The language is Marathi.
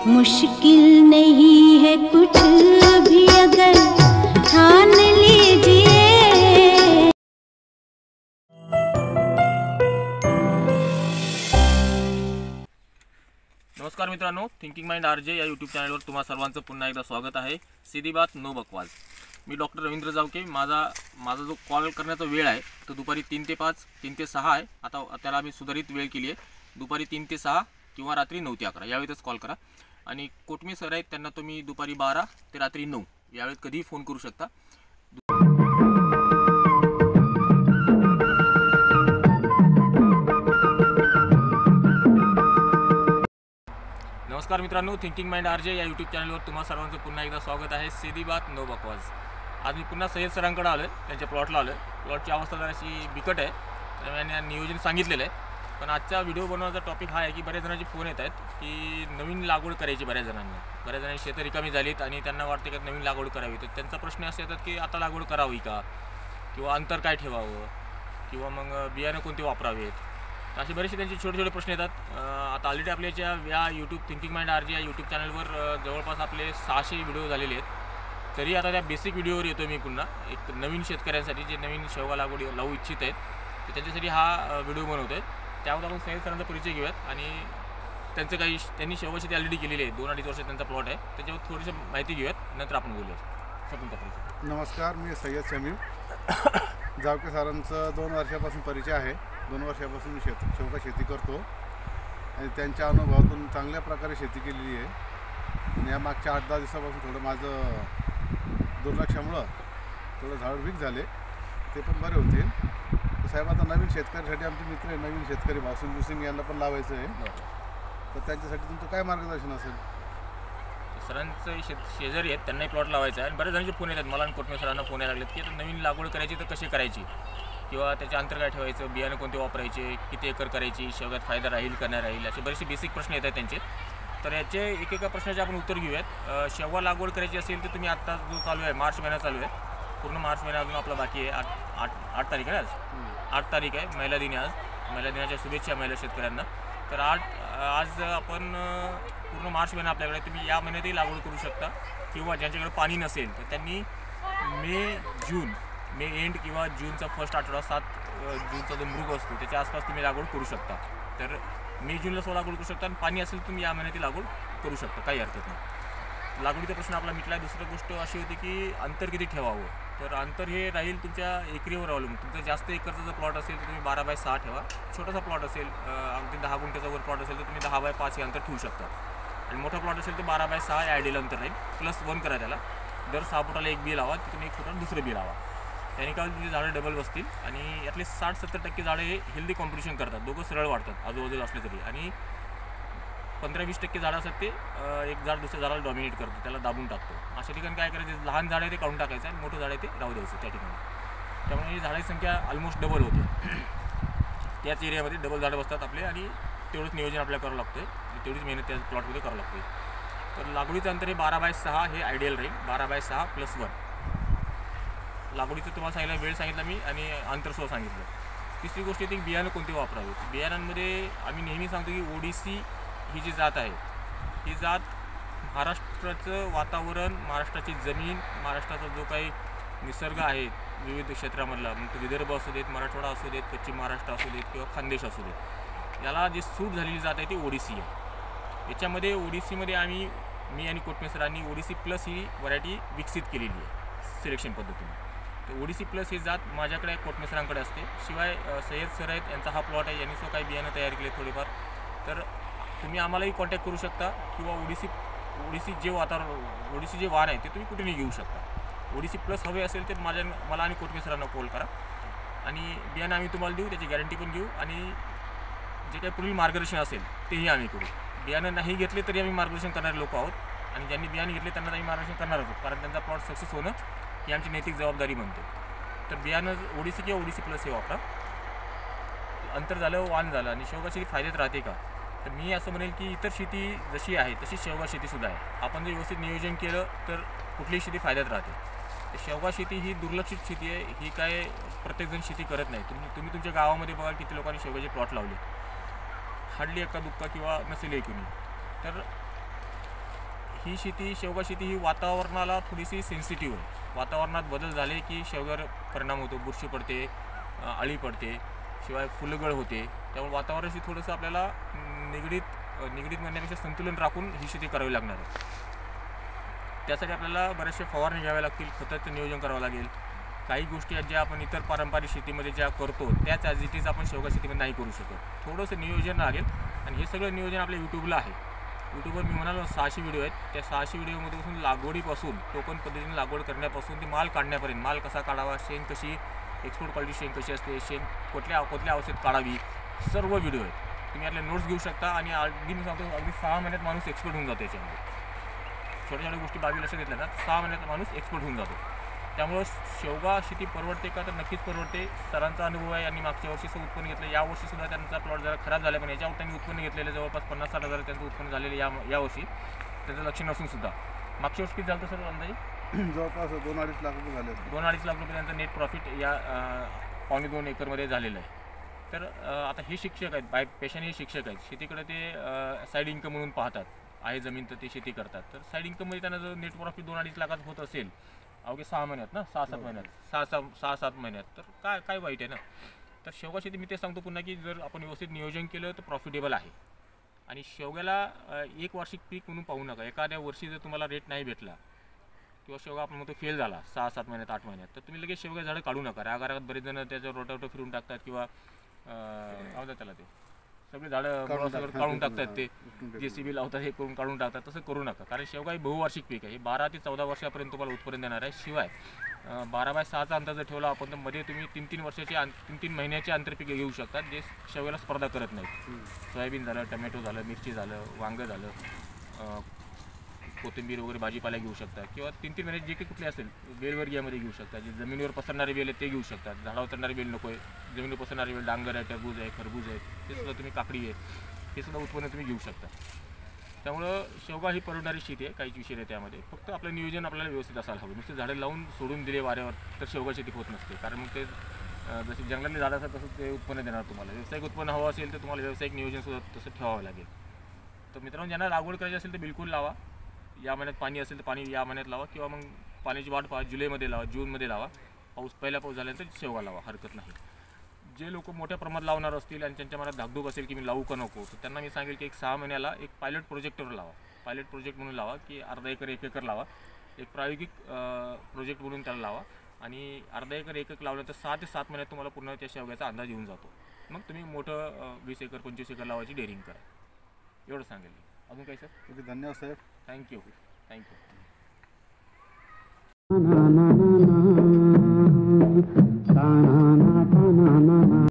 मुश्किल नहीं है कुछ भी अगर ठान लीजिए। नमस्कार मित्रांनो, थिंकिंग माइंड आरजे या यूट्यूब चॅनलवर तुम्हा सर्वांचं पुन्हा एकदा स्वागत आहे। सीधी बात नो बकवास। मी डॉक्टर रवींद्र जावके। माझा जो कॉल करण्याचा वेळ आहे तो दुपारी 3 ते 5, 3 ते 6 आहे। आता त्याला आम्ही सुधारित वेळ केली आहे, दुपारी 3 ते 6 किंवा रात्री 9 ते 11 यावेळेतच कॉल करा। आणि कोटमी सर आहेत, त्यांना तुम्ही दुपारी 12 ते रात्री 9 यावेळेत कधीही फोन करू शकता। नमस्कार मित्रांनो, थिंकिंग माइंड आरजे या यूट्यूब चॅनलवर तुम्हा सर्वांचं पुन्हा एकदा स्वागत आहे। सीधी बात नो बकवास। आज मी पुन्हा सय्यद सरांकडे आलो आहे, त्यांच्या प्लॉटला आलो आहे। प्लॉटची अवस्था जराशी बिकट आहे, त्यामुळे नियोजन सांगितलेलं आहे। पण आजचा व्हिडिओ बनवण्याचा टॉपिक हा आहे की बऱ्याच जणांचे फोन येत आहेत की नवीन लागवड करायची बऱ्याच जणांनी शेतं रिकामी झालीत आणि त्यांना वाटते की नवीन लागवड करावी। तर त्यांचा प्रश्न असे येतात की आता लागवड करावी का, किंवा अंतर काय ठेवावं, किंवा मग बियाणं कोणते वापरावेत, असे बरेचसे त्यांचे छोटे छोटे प्रश्न येतात। आता ऑलरेडी आपल्याच्या या यूट्यूब थिंकिंग माइंड आरजे या यूट्यूब चॅनलवर जवळपास आपले 600 व्हिडिओ झालेले आहेत। तरी आता त्या बेसिक व्हिडिओवर येतो मी पुन्हा एक नवीन शेतकऱ्यांसाठी जे नवीन शेवगा लागवड लावू इच्छित आहेत, तर त्यांच्यासाठी हा व्हिडिओ बनवतो आहे। त्यावर आपण सय्यद सरांचा परिचय घेऊयात आणि त्यांचं त्यांनी शेवगा शेती ऑलरेडी केलेली आहे, 2-2.5 वर्ष त्यांचा प्लॉट आहे, त्याच्यावर थोडीशी माहिती घेऊयात, नंतर आपण बोलूयात। सर तुमचा परिचय। नमस्कार, मी सय्यद शमीम जावके सरांचं 2 वर्षापासून परिचय आहे। 2 वर्षापासून मी शेवगा शेती करतो आणि त्यांच्या अनुभवातून चांगल्या प्रकारे शेती केलेली आहे। आणि या मागच्या 8-10 दिवसापासून थोडं माझं दुर्लक्षामुळं थोडं झाड वीक झाले, ते पण बरे होतील। साहेब, आता नवीन शेतकऱ्यासाठी आमचे मित्र आहे, नवीन शेतकरी भासून सिंग यांना पण लावायचं आहे, तर त्यांच्यासाठी तुमचं काय मार्गदर्शन असेल? सरांचं शेजारी आहेत, त्यांनाही प्लॉट लावायचा आहे आणि बऱ्याच जणांचे फोन येतात मला आणि कोटमे सरांना फोन यायला लागलेत की आता नवीन लागवड करायची तर कशी करायची, किंवा त्याचे अंतर काय ठेवायचं, बियाणं कोणते वापरायचे, किती एकर करायची, शेवग्यात फायदा राहील का नाही राहील, असे बरेचसे बेसिक प्रश्न येतात त्यांचे। तर याचे एकेका प्रश्नाचे आपण उत्तर घेऊयात। शेवगा लागवड करायची असेल तर तुम्ही आत्ता जो चालू आहे, मार्च महिना चालू आहे, पूर्ण मार्च महिना अजून आपला बाकी आहे। 8 तारीख आहे आज, 8 तारीख आहे, महिला दिन आहे आज। महिला दिनाच्या शुभेच्छा महिला शेतकऱ्यांना। तर आज आपण पूर्ण मार्च महिना आपल्याकडे, तुम्ही या महिन्यातही लागवड करू शकता, किंवा ज्यांच्याकडे पाणी नसेल तर त्यांनी मे एंड किंवा जूनचा फर्स्ट आठवडा, 7 जूनचा जो मृग असतो त्याच्या आसपास तुम्ही लागवड करू शकता। तर मे जूनला लागवड करू शकता आणि पाणी असेल तुम्ही या महिन्यात लागवड करू शकता, काही हरकत नाही। लागवडीचा प्रश्न आपला मिटला आहे। दुसरी गोष्ट अशी होती की अंतर किती ठेवावं, तर अंतर हे राहील तुमच्या एकरीवर अवलंबून। तुमचा जास्त एकरचा जर प्लॉट असेल तर तुम्ही 12x6 ठेवा। छोटासा प्लॉट असेल, अगदी 10 गुंठ्याचा वर प्लॉट असेल तर तुम्ही 10x5 हे अंतर ठेवू शकता। आणि मोठा प्लॉट असेल तर 12x6 हे आयडियल अंतर राहील। +1 करा त्याला, दर 6 फुटाला एक बी लावा, तिथून 1 फुटाला दुसरं बी लावा। त्याने काय तुमची झाडं डबल बसतील आणि यातले 60-70% झाडं हे हेल्दी कॉम्पिटिशन करतात, दोघं सरळ वाढतात आजूबाजूला असले तरी। आणि 15-20% झाडं असतात ते एक झाड दुसऱ्या झाडाला डॉमिनेट करतो, त्याला दाबून टाकतो। अशा ठिकाणी काय करायचं, लहान झाड आहे ते काढून टाकायचं आणि मोठं झाड आहे ते राहू द्यायचं त्या ठिकाणी। त्यामुळे झाडाची संख्या ऑलमोस्ट डबल होते, त्याच एरियामध्ये डबल झाडं बसतात आपले, आणि तेवढंच नियोजन आपल्याला करावं लागतं, तेवढीच मेहनत त्या प्लॉटमध्ये करावं लागते। तर लागवडीचं अंतर हे 12x6 हे आयडियल राहील, 12x6 +1। लागवडीचं तुम्हाला सांगितलं, वेळ सांगितला मी, आणि अंतरसुद्धा सांगितलं। तिसरी गोष्ट येते की बियाणं कोणते वापरावे। बियाणांमध्ये आम्ही नेहमी सांगतो की ओडिसी ही जी जात आहे, ही जात महाराष्ट्राचं वातावरण, महाराष्ट्राची जमीन, महाराष्ट्राचा जो काही निसर्ग आहे विविध क्षेत्रामधला, मग तो विदर्भ असू देत, मराठवाडा असू देत, पश्चिम महाराष्ट्र असू देत, किंवा खानदेश असू देत, याला जी सूट झालेली जात आहे ती ओडिसी आहे। याच्यामध्ये ओडिसीमध्ये मी आणि कोटमे सरांनी ओडिसी प्लस ही व्हरायटी विकसित केलेली आहे सिलेक्शन पद्धतीने। तर ओडिसी प्लस ही जात माझ्याकडे कोटमे सरांकडे असते। शिवाय सय्यद सर आहेत, यांचा हा प्लॉट आहे, यांनी सो काही बियाणं तयार केले थोडेफार, तर तुम्ही आम्हालाही कॉन्टॅक्ट करू शकता, किंवा ओडिसी जे ओडिसी जे वाण आहे ते तुम्ही कुठेही घेऊ शकता। ओडिसी प्लस हवे असेल तर मला आणि कोटमे सरांना कॉल करा, आणि बियाणं आम्ही तुम्हाला देऊ, त्याची गॅरंटी पण घेऊ, आणि जे काही पुढील मार्गदर्शन असेल तेही आम्ही करू। बियाणं नाही घेतले तरी आम्ही मार्गदर्शन करणारे लोक आहोत, आणि ज्यांनी बियाणे घेतले त्यांना आम्ही मार्गदर्शन करणारच आहोत, कारण त्यांचा प्लॉट सक्सेस होणं ही आमची नैतिक जबाबदारी बनते। तर बियाणं ओडिसी किंवा ओडिसी प्लस हे वापरा। अंतर झालं, वाण झालं, आणि शेवगा शेती फायद्यात राहते का, तर मी असं म्हणेल की इतर शेती जशी आहे तशी शेवगा शेतीसुद्धा आहे। आपण जर व्यवस्थित नियोजन केलं तर कुठलीही शेती फायद्यात राहते। तर शेवगा शेती ही दुर्लक्षित शेती आहे, ही काय प्रत्येकजण शेती करत नाही। तुम्ही तुमच्या गावामध्ये बघा किती लोकांनी शेवगाचे प्लॉट लावले, हार्डली एका दुक्का किंवा नसेल कोणी। तर ही शेती, शेवगा शेती ही वातावरणाला थोडीशी सेन्सिटिव्ह आहे. वातावरणात बदल झाले की शेवग्यावर परिणाम होतो, बुरशी पडते, अळी पडते, शिवाय फुलगळ होते. त्यामुळे वातावरणाशी थोडंसं आपल्याला निगडीत म्हणण्यापेक्षा संतुलन राखून ही शेती करावी लागणार आहे. त्यासाठी आपल्याला बऱ्याचशा फवारणी घ्याव्या लागतील, खताचं नियोजन करावं लागेल. काही गोष्टी आहेत ज्या आपण इतर पारंपरिक शेतीमध्ये ज्या करतो त्याच ॲज इट इज आपण शेवगा शेतीमध्ये नाही करू शकत. थोडंसं नियोजन लागेल आणि हे सगळं नियोजन आपल्या यूट्यूबला आहे. यूट्यूबवर मी म्हणालो 600 व्हिडिओ आहेत. त्या 600 व्हिडिओमधून लागवडीपासून टोकन पद्धतीने लागवड करण्यापासून ते माल काढण्यापर्यंत, माल कसा काढावा, शेंग कशी एक्सपोर्ट क्वालिटी, शेंग कशी असते, शेंग कुठल्या अवस्थेत काढावी, सर्व व्हिडिओ आहेत. तुम्ही आपल्या नोट्स घेऊ शकता आणि अगदी मी सांगतो अगदी 6 महिन्यात माणूस एक्सपर्ट होऊन जातो. याच्यामध्ये छोट्या छोट्या गोष्टी बाजू लक्षात घेतल्या ना 6 महिन्यात माणूस एक्सपर्ट होऊन जातो. त्यामुळं शेवगा शेती परवडते का, तर नक्कीच परवडते. सरांचा अनुभव आहे. आणि मागच्या वर्षीचं उत्पन्न घेतलं, यावर्षीसुद्धा त्यांचा प्लॉट जरा खराब झाला, पण याच्यावर त्यांनी उत्पन्न घेतलेलं जवळपास 50-60 हजार त्यांचं उत्पन्न झालेलं यावर्षी. त्याचं लक्ष नसूनसुद्धा मागच्या वर्षी किती झालं सर अंदाजे? जवळपास 2-2.5 लाख रुपये झाले. 2-2.5 लाख रुपये त्यांचं नेट प्रॉफिट या 2.25 एकरमध्ये झालेलं आहे. तर आता हे शिक्षक आहेत, बाय पेशाने हे शिक्षक आहेत. शेतीकडे ते साईड इन्कम म्हणून पाहतात. आहे जमीन तर ते शेती करतात. तर साईड इन्कममध्ये त्यांना जर नेट प्रॉफिट 2-2.5 लाखाचं होत असेल अवघे 6 महिन्यात ना, 6-7 महिन्यात, 6-7 महिन्यात, तर काय वाईट आहे ना. तर शेवगा शेती मी ते सांगतो पुन्हा की जर आपण व्यवस्थित नियोजन केलं तर प्रॉफिटेबल आहे. आणि शेवग्याला एक वार्षिक पीक म्हणून पाहू नका. एखाद्या वर्षी जर तुम्हाला रेट नाही भेटला किंवा शेवगा आपण म्हणतो फेल झाला 6-7 महिन्यात, 8 महिन्यात, तर तुम्ही लगेच शेवगा झाडं काढू नका. रागारागात बरेच जण त्याच्यावर रोटावटर फिरून टाकतात किंवा आवडतात त्याला ते सगळे झाडं काढून टाकतात. ते JCB लावतात, हे करून काढून टाकतात. तसं करू नका. कारण शेवगा ही बहुवार्षिक पीक आहे. हे 12 ते 14 वर्षापर्यंत तुम्हाला उत्पन्न देणार आहे. शिवाय 12/6चा अंतर जर ठेवला आपण तर मध्ये तुम्ही 3-3 वर्षाची 3-3 महिन्याची आंतरपिके घेऊ शकतात जे शेवग्याला स्पर्धा करत नाहीत. सोयाबीन झालं, टमॅटो झालं, मिरची झालं, वांगं झालं, कोथिंबीर वगैरे भाजीपाला घेऊ शकता. किंवा 3-3 महिन्यात जे काही कुठले असेल वेलवर्गीयामध्ये घेऊ शकता. जे जमिनीवर पसरणारे वेल आहेत ते घेऊ शकतात. झाडावर चढणारे वेल नको आहे. जमिनीवर पसरणारे वेल डांगर आहे, टरबूज आहे, खरबूज आहे, ते सुद्धा तुम्ही, काकडी आहे, हे सुद्धा उत्पन्न तुम्ही घेऊ शकता. त्यामुळं शेवगा ही परवडणारी शेती आहे. काहीच विषय नाही त्यामध्ये. फक्त आपलं नियोजन आपल्याला व्यवस्थित असायला हवं. नुसते झाडं लावून सोडून दिले वाऱ्यावर तर शेवगा शेती होत नसते. कारण मग ते जसे जंगलातले झाडं असतात तसं ते उत्पन्न देणार तुम्हाला. व्यावसायिक उत्पन्न हवं असेल तर तुम्हाला व्यावसायिक नियोजनसुद्धा तसं ठेवावं लागेल. तर मित्रांनो, ज्यांना लागवड करायची असेल तर बिलकुल लावा. या महिन्यात पाणी असेल तर पाणी या महिन्यात लावा, किंवा मग पाण्याची वाट पहा, जुलैमध्ये लावा, जूनमध्ये लावा. पहिला पाऊस झाल्यानंतर शेवगा लावा, हरकत नाही. जे लोक मोठ्या प्रमाणात लावणार असतील आणि त्यांच्या मनात धाकधूक असेल की मी लावू का नको, तर त्यांना मी सांगेल की 6 महिन्याला एक पायलट प्रोजेक्टवर लावा. पायलट प्रोजेक्ट म्हणून लावा की अर्धा एकर 1 एकर लावा. एक प्रायोगिक प्रोजेक्ट म्हणून त्याला लावा. आणि अर्धा एकर 1 एकर लावल्यानंतर 6 ते 7 महिन्यात तुम्हाला पूर्ण त्या शेवग्याचा अंदाज येऊन जातो. मग तुम्ही मोठं 20 एकर 25 एकर लावायची डेअरिंग करा. एवढं सांगेल. अजून काही सर? ओके, धन्यवाद साहेब. थँक्यू.